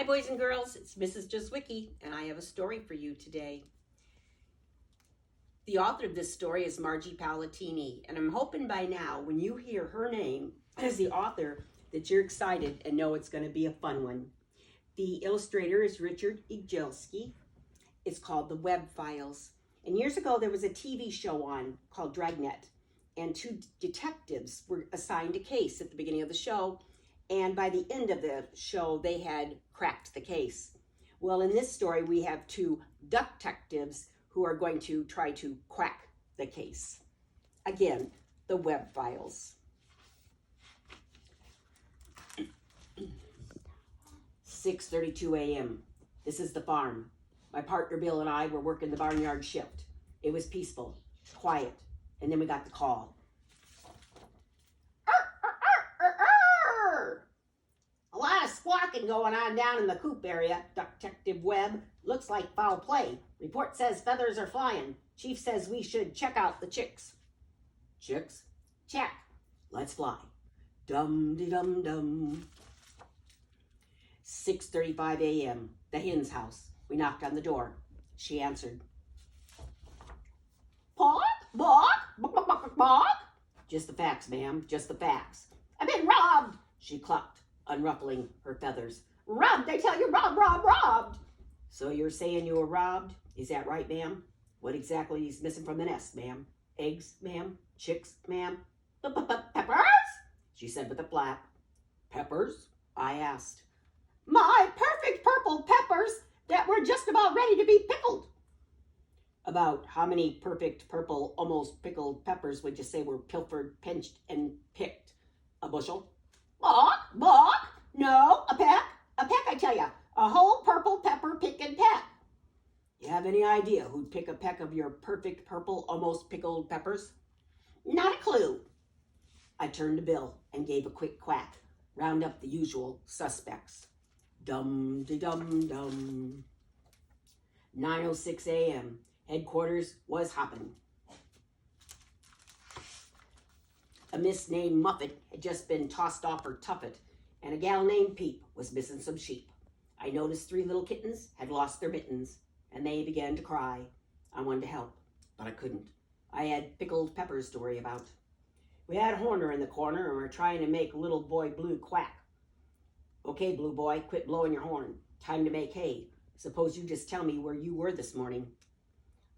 boys and girls, it's Mrs. Juzwicki, and I have a story for you today. The author of this story is Margie Palatini, and I'm hoping by now, when you hear her name as the author, that you're excited and know it's going to be a fun one. The illustrator is Becky Juzwicki. It's called The Web Files. And years ago, there was a TV show on called Dragnet, and two detectives were assigned a case at the beginning of the show, and by the end of the show, they had cracked the case. Well, in this story, we have two detectives who are going to try to crack the case. Again, The Web Files. 6:32 a.m. This is the farm. My partner Bill and I were working the barnyard shift. It was peaceful, quiet, and then we got the call. A lot of squawking going on down in the coop area, Detective Webb. Looks like foul play. Report says feathers are flying. Chief says we should check out the chicks. Chicks? Check. Let's fly. Dum-de-dum-dum. 6:35 a.m. The hen's house. We knocked on the door. She answered. Bark, bark, bark, bark, bark. Just the facts, ma'am, just the facts. I've been robbed, she clucked, unruffling her feathers. Robbed, I tell you, robbed. So you're saying you were robbed? Is that right, ma'am? What exactly is missing from the nest, ma'am? Eggs, ma'am? Chicks, ma'am? Peppers? She said with a flap. Peppers? I asked. My perfect purple peppers that were just about ready to be pickled. About how many perfect purple, almost pickled peppers would you say were pilfered, pinched, and picked? A bushel? Bark. No, a peck, I tell ya. A whole purple pepper pick and peck. You have any idea who'd pick a peck of your perfect purple, almost pickled peppers? Not a clue. I turned to Bill and gave a quick quack. Round up the usual suspects. Dum-de-dum-dum. 9:06 a.m. Headquarters was hopping. A miss named Muffet had just been tossed off her tuffet, and a gal named Peep was missing some sheep. I noticed 3 little kittens had lost their mittens, and they began to cry. I wanted to help, but I couldn't. I had pickled peppers to worry about. We had Horner in the corner, and we're trying to make little boy Blue quack. Okay, Blue Boy, quit blowing your horn. Time to make hay. Suppose you just tell me where you were this morning.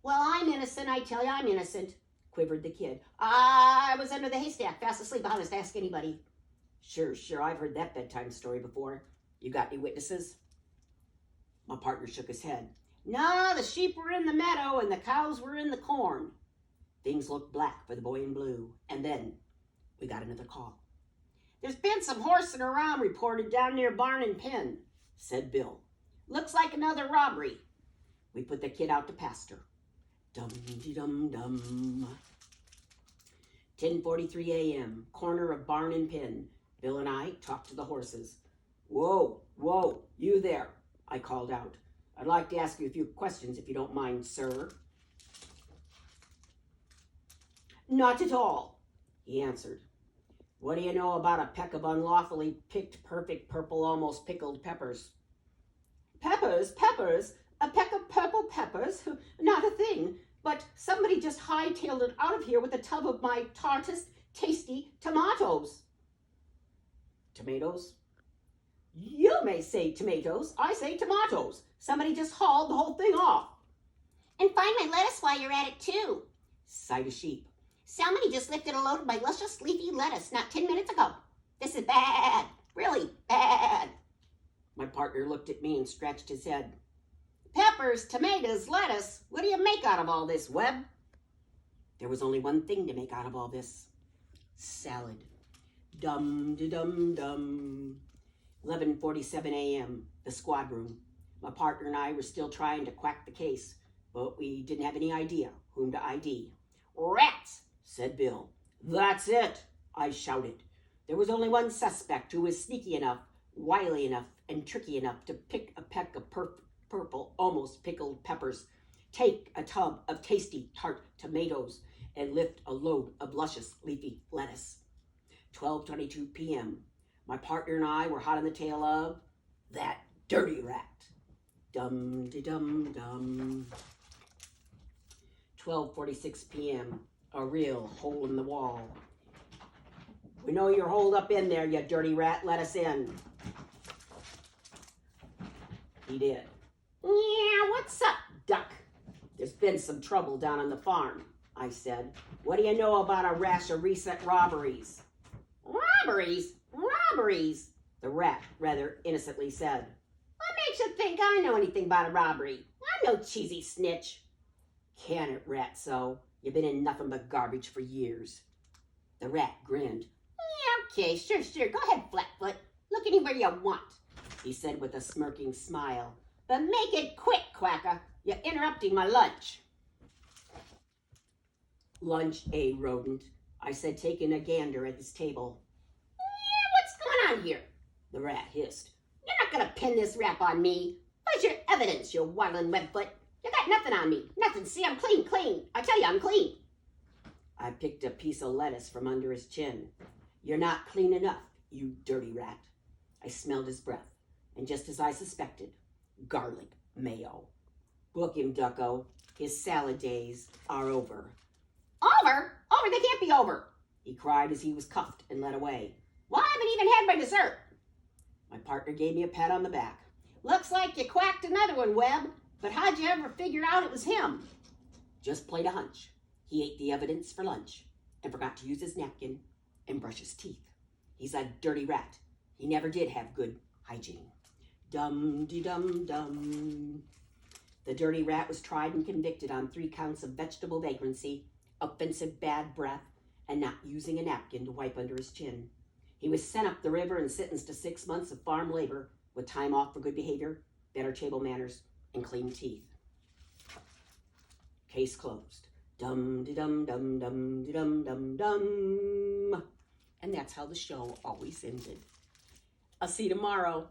Well, I'm innocent, I tell you, I'm innocent, quivered the kid. I was under the haystack, fast asleep, honest, ask anybody. Sure, I've heard that bedtime story before. You got any witnesses? My partner shook his head. No, the sheep were in the meadow and the cows were in the corn. Things looked black for the boy in blue, and then we got another call. There's been some horsing around reported down near Barn and Pen, said Bill. Looks like another robbery. We put the kid out to pasture. Dum-de-dum-dum. 10:43 a.m., corner of Barn and Pen. Bill and I talked to the horses. Whoa, you there, I called out. I'd like to ask you a few questions if you don't mind, sir. Not at all, he answered. What do you know about a peck of unlawfully picked perfect purple, almost pickled peppers? Peppers? A peck of purple peppers? Not a thing, but somebody just hightailed it out of here with a tub of my tartest, tasty tomatoes. Tomatoes? You may say tomatoes. I say tomatoes. Somebody just hauled the whole thing off. And find my lettuce while you're at it, too, sighed a sheep. Somebody just lifted a load of my luscious leafy lettuce not 10 minutes ago. This is bad, really bad. My partner looked at me and scratched his head. Peppers, tomatoes, lettuce. What do you make out of all this, Webb? There was only one thing to make out of all this. Salad. Dum-de-dum-dum. 11:47 a.m., the squad room. My partner and I were still trying to crack the case, but we didn't have any idea whom to ID. Rats, said Bill. That's it, I shouted. There was only one suspect who was sneaky enough, wily enough, and tricky enough to pick a peck of purple, almost pickled peppers, take a tub of tasty, tart tomatoes, and lift a load of luscious, leafy lettuce. 12:22 p.m. My partner and I were hot on the tail of that dirty rat. Dum-de-dum-dum. 12:46 p.m. A real hole in the wall. We know you're holed up in there, you dirty rat. Let us in. He did. Yeah, what's up, duck? There's been some trouble down on the farm, I said. What do you know about a rash of recent robberies? Robberies? Robberies? The rat rather innocently said. What makes you think I know anything about a robbery? I'm no cheesy snitch. Can it, ratso? You've been in nothing but garbage for years. The rat grinned. Yeah, okay, sure. Go ahead, Flatfoot. Look anywhere you want, he said with a smirking smile. But make it quick, Quacker. You're interrupting my lunch. Lunch, rodent, I said, taking a gander at his table. Yeah, what's going on here? The rat hissed. You're not going to pin this rap on me. Where's your evidence, you wildin' webfoot? You got nothing on me. Nothing. See, I'm clean. I tell you, I'm clean. I picked a piece of lettuce from under his chin. You're not clean enough, you dirty rat. I smelled his breath, and just as I suspected, garlic mayo. Book him, ducko. His salad days are over. Over? They can't be over, he cried as he was cuffed and led away. Well, I haven't even had my dessert. My partner gave me a pat on the back. Looks like you quacked another one, Webb. But how'd you ever figure out it was him? Just played a hunch. He ate the evidence for lunch and forgot to use his napkin and brush his teeth. He's a dirty rat. He never did have good hygiene. Dum-de-dum-dum. The dirty rat was tried and convicted on 3 counts of vegetable vagrancy, offensive bad breath, and not using a napkin to wipe under his chin. He was sent up the river and sentenced to 6 months of farm labor with time off for good behavior, better table manners, and clean teeth. Case closed. Dum-de-dum-dum-dum-de-dum-dum-dum. And that's how the show always ended. I'll see you tomorrow.